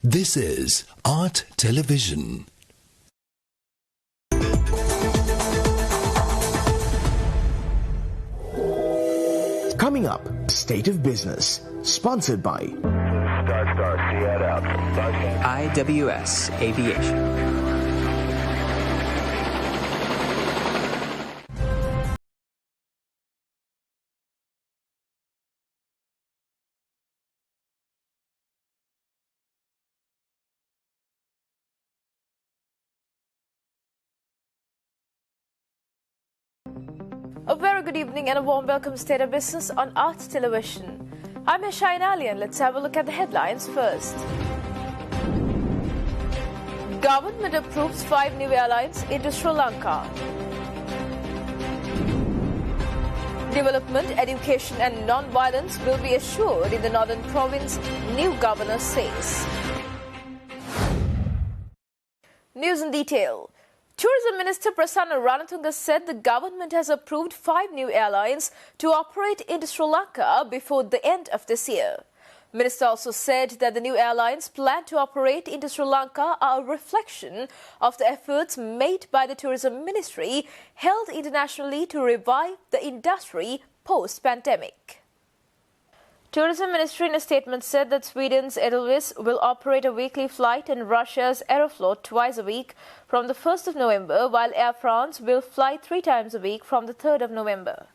This is Art Television. Coming up, State of Business, sponsored by IWS Aviation. A very good evening and a warm welcome to State of Business on Art Television. I'm Shaina Ali and let's have a look at the headlines first. Government approves 5 new airlines into Sri Lanka. Development, education and non-violence will be assured in the northern province, new governor says. News in detail. Tourism Minister Prasanna Ranatunga said the government has approved 5 new airlines to operate into Sri Lanka before the end of this year. Minister also said that the new airlines planned to operate into Sri Lanka are a reflection of the efforts made by the Tourism Ministry held internationally to revive the industry post-pandemic. Tourism Ministry in a statement said that Sweden's Edelweiss will operate a weekly flight and Russia's Aeroflot twice a week from the 1st of November, while Air France will fly 3 times a week from the 3rd of November.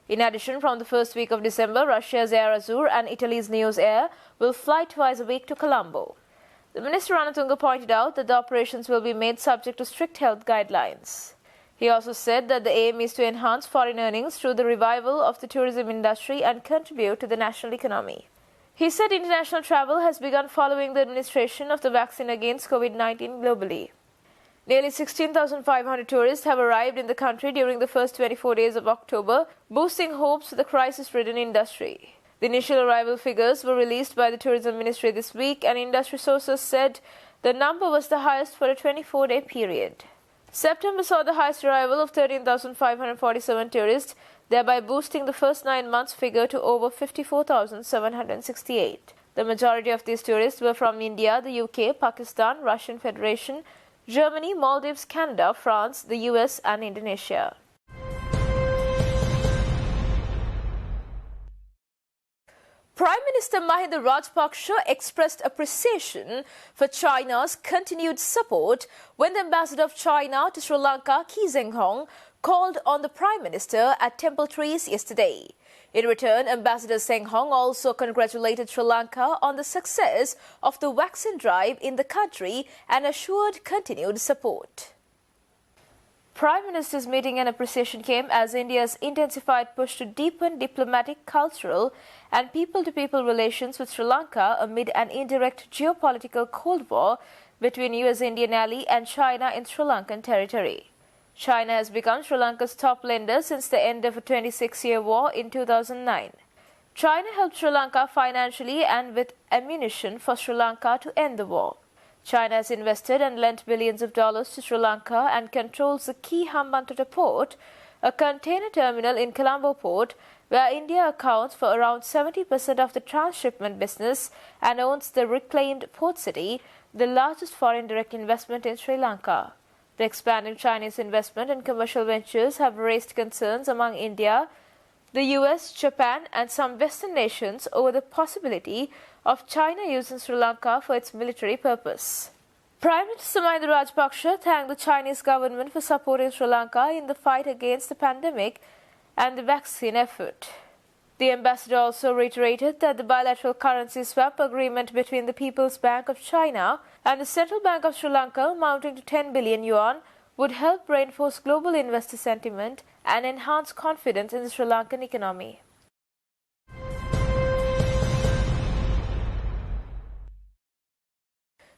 In addition, from the first week of December, Russia's Air Azur and Italy's Neos Air will fly twice a week to Colombo. The Minister Ranatunga pointed out that the operations will be made subject to strict health guidelines. He also said that the aim is to enhance foreign earnings through the revival of the tourism industry and contribute to the national economy. He said international travel has begun following the administration of the vaccine against COVID-19 globally. Nearly 16,500 tourists have arrived in the country during the first 24 days of October, boosting hopes for the crisis-ridden industry. The initial arrival figures were released by the Tourism Ministry this week, and industry sources said the number was the highest for a 24-day period. September saw the highest arrival of 13,547 tourists, thereby boosting the first 9 months figure to over 54,768. The majority of these tourists were from India, the UK, Pakistan, Russian Federation, Germany, Maldives, Canada, France, the US and Indonesia. Prime Minister Mahinda Rajapaksa expressed appreciation for China's continued support when the ambassador of China to Sri Lanka, Kee Zeng-hong, called on the Prime Minister at Temple Trees yesterday. In return, Ambassador Zeng-hong also congratulated Sri Lanka on the success of the vaccine drive in the country and assured continued support. Prime Minister's meeting and appreciation came as India's intensified push to deepen diplomatic, cultural and people-to-people relations with Sri Lanka amid an indirect geopolitical Cold War between US-Indian ally and China in Sri Lankan territory. China has become Sri Lanka's top lender since the end of a 26-year war in 2009. China helped Sri Lanka financially and with ammunition for Sri Lanka to end the war. China has invested and lent billions of dollars to Sri Lanka and controls the key Hambantota port, a container terminal in Colombo port, where India accounts for around 70% of the transshipment business and owns the reclaimed port city, the largest foreign direct investment in Sri Lanka. The expanding Chinese investment and commercial ventures have raised concerns among India, the US, Japan and some Western nations over the possibility of China using Sri Lanka for its military purpose. Prime Minister Mahinda Rajapaksa thanked the Chinese government for supporting Sri Lanka in the fight against the pandemic and the vaccine effort. The ambassador also reiterated that the bilateral currency swap agreement between the People's Bank of China and the Central Bank of Sri Lanka, amounting to 10 billion yuan, would help reinforce global investor sentiment and enhance confidence in the Sri Lankan economy.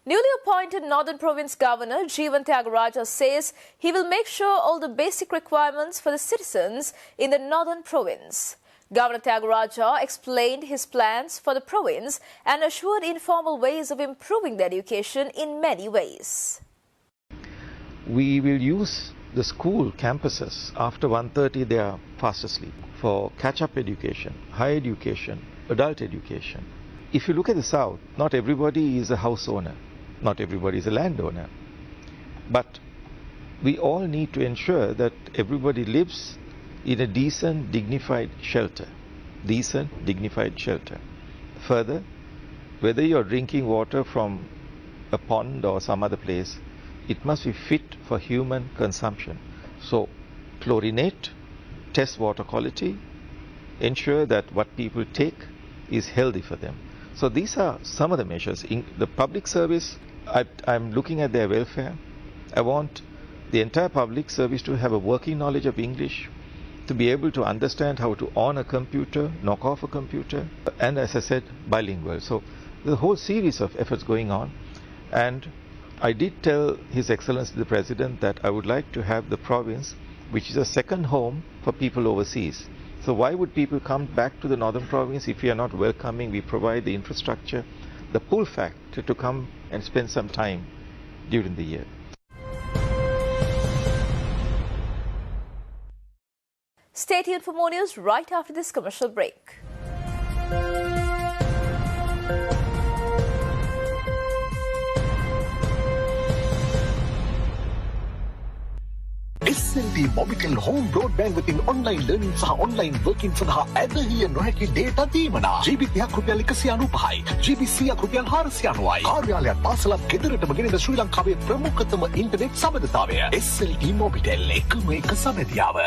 Newly appointed Northern Province Governor Jeevan Tyagaraja says he will make sure all the basic requirements for the citizens in the Northern Province. Governor Tyagaraja explained his plans for the province and assured informal ways of improving the education in many ways. We will use the school campuses after 1:30 they are fast asleep for catch-up education, higher education, adult education. if you look at the south, not everybody is a house owner, not everybody is a landowner. But we all need to ensure that everybody lives in a decent, dignified shelter. Decent, dignified shelter. Further, whether you're drinking water from a pond or some other place, it must be fit for human consumption. So, chlorinate, test water quality, ensure that what people take is healthy for them. So these are some of the measures. In the public service, I'm looking at their welfare. I want the entire public service to have a working knowledge of English, to be able to understand how to on a computer, knock off a computer, and as I said, bilingual. So there's a whole series of efforts going on. And I did tell His Excellency the President that I would like to have the province, which is a second home for people overseas. So why would people come back to the northern province if we are not welcoming? We provide the infrastructure, the pull factor to come and spend some time during the year. Stay tuned for more news right after this commercial break. SLT Mobitel Home Broadband within online learning සහ online working සඳහා ඇදහිය නොහැකි data දීමනා GB 30ක් රුපියල් 195යි GB 100ක් රුපියල් 490යි කාර්යාලයක් පාසලක් ගෙදරටම ගෙනෙන ශ්‍රී ලංකාවේ ප්‍රමුඛතම internet සබඳතාවය SLT Mobitel එකම එක සබඳියාව.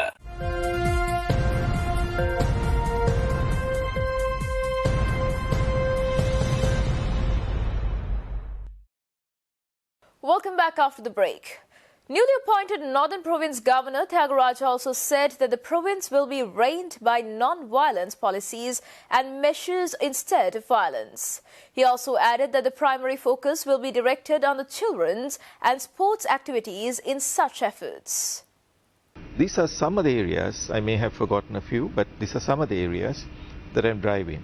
Welcome back after the break. Newly appointed Northern Province Governor Thiagaraja also said that the province will be reigned by non-violence policies and measures instead of violence. He also added that the primary focus will be directed on the children's and sports activities in such efforts. These are some of the areas, I may have forgotten a few, but these are some of the areas that I'm driving.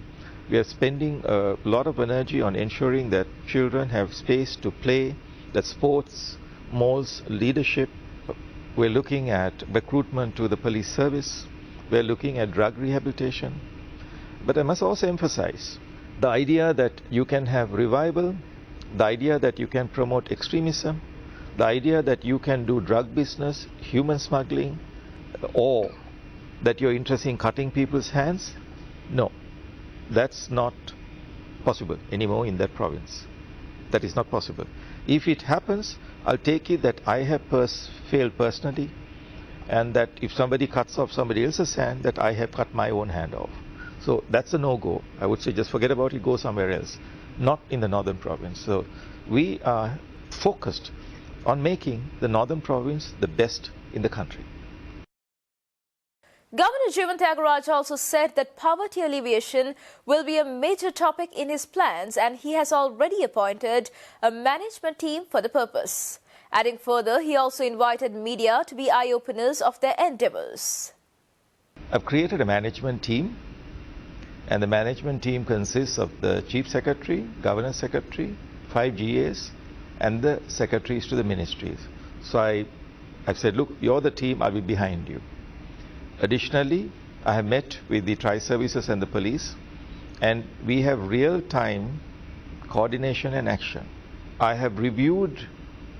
We are spending a lot of energy on ensuring that children have space to play, that sports, malls, leadership. We're looking at recruitment to the police service. We're looking at drug rehabilitation. But I must also emphasize the idea that you can have revival, the idea that you can promote extremism, the idea that you can do drug business, human smuggling, or that you're interested in cutting people's hands. No, that's not possible anymore in that province. That is not possible. If it happens, I'll take it that I have failed personally, and that if somebody cuts off somebody else's hand, that I have cut my own hand off. So that's a no-go. I would say just forget about it, go somewhere else, not in the northern province. So we are focused on making the northern province the best in the country. Governor Jeevan Thiagaraja also said that poverty alleviation will be a major topic in his plans, and he has already appointed a management team for the purpose. Adding further, he also invited media to be eye-openers of their endeavours. I've created a management team, and the management team consists of the Chief Secretary, Governor Secretary, 5 GAs, and the secretaries to the ministries. So I've said, look, you're the team, I'll be behind you. Additionally, I have met with the tri-services and the police, and we have real-time coordination and action. I have reviewed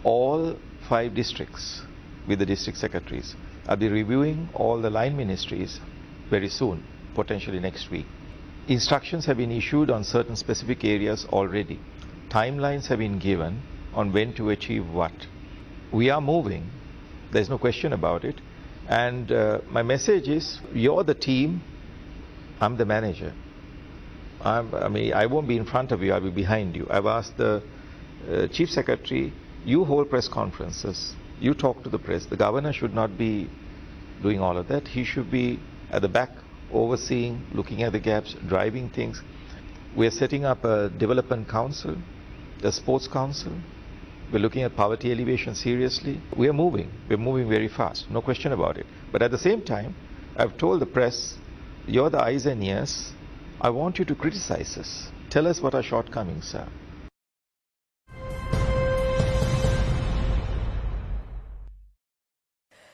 all 5 districts with the district secretaries. I'll be reviewing all the line ministries very soon, potentially next week. Instructions have been issued on certain specific areas already. Timelines have been given on when to achieve what. We are moving, there's no question about it. And my message is, you're the team, I'm the manager. I won't be in front of you, I'll be behind you. I've asked the Chief Secretary, you hold press conferences, you talk to the press. The governor should not be doing all of that. He should be at the back, overseeing, looking at the gaps, driving things. We're setting up a development council, a sports council. We're looking at poverty alleviation seriously. We're moving very fast, no question about it. But at the same time, I've told the press, you're the eyes and ears. I want you to criticize us. Tell us what our shortcomings are.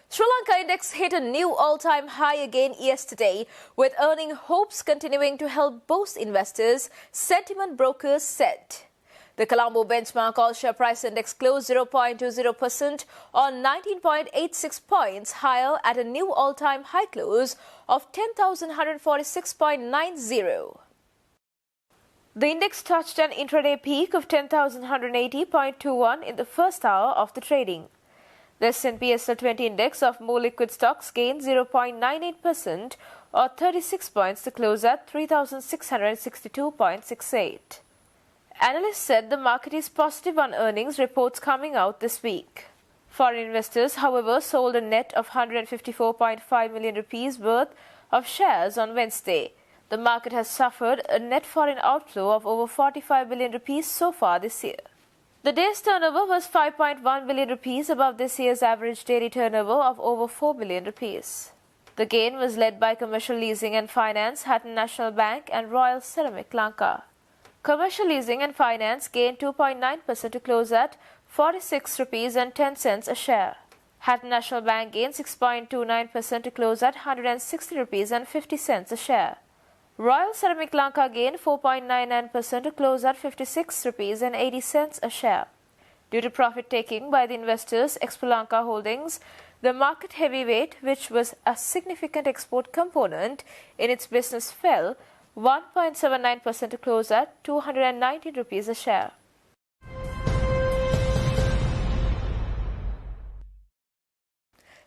Sri Lanka index hit a new all-time high again yesterday, with earning hopes continuing to help boost investors, sentiment brokers said. The Colombo benchmark all-share price index closed 0.20% or 19.86 points higher at a new all-time high close of 10,146.90. The index touched an intraday peak of 10,180.21 in the first hour of the trading. The S&P SL20 index of more liquid stocks gained 0.98% or 36 points to close at 3,662.68. Analysts said the market is positive on earnings reports coming out this week. Foreign investors, however, sold a net of 154.5 million rupees worth of shares on Wednesday. The market has suffered a net foreign outflow of over 45 billion rupees so far this year. The day's turnover was 5.1 billion rupees above this year's average daily turnover of over 4 billion rupees. The gain was led by Commercial Leasing and Finance, Hatton National Bank and Royal Ceramic Lanka. Commercial Leasing and Finance gained 2.9% to close at 46 rupees and 10 cents a share. Hatton National Bank gained 6.29% to close at 160 rupees and 50 cents a share. Royal Ceramic Lanka gained 4.99% to close at 56 rupees and 80 cents a share. Due to profit-taking by the investors, Expo Lanka Holdings, the market heavyweight, which was a significant export component in its business, fell 1.79% to close at 290 rupees a share.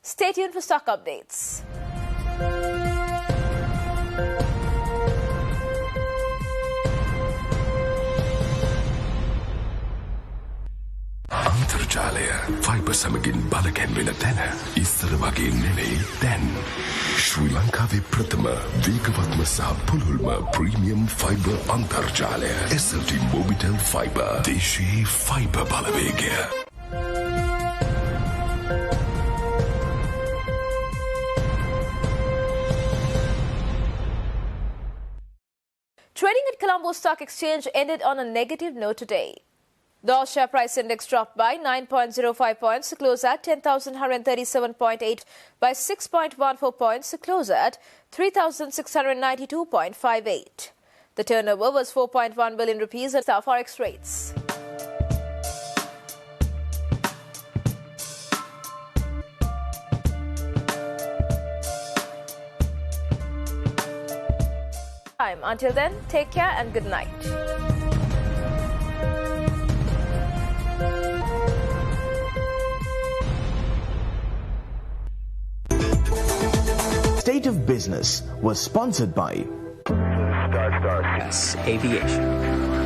Stay tuned for stock updates. අන්තර්ජාලය fibre සමගින් බලකැන්වෙන තැන ඉස්සර වගේ නෙවෙයි දැන් ශ්‍රී ලංකාවේ ප්‍රථම වේගවත්ම සහ පුළුල්ම ප්‍රීමියම් ෆයිබර් අන්තර්ජාලය SLT Mobitel Fiber දේශීය fibre Balawegaya. Trading at Colombo Stock Exchange ended on a negative note today. The all-share price index dropped by 9.05 points to close at 10,137.8, by 6.14 points to close at 3,692.58. The turnover was 4.1 billion rupees at our forex rates. Until then, take care and good night. State of Business was sponsored by Aviation.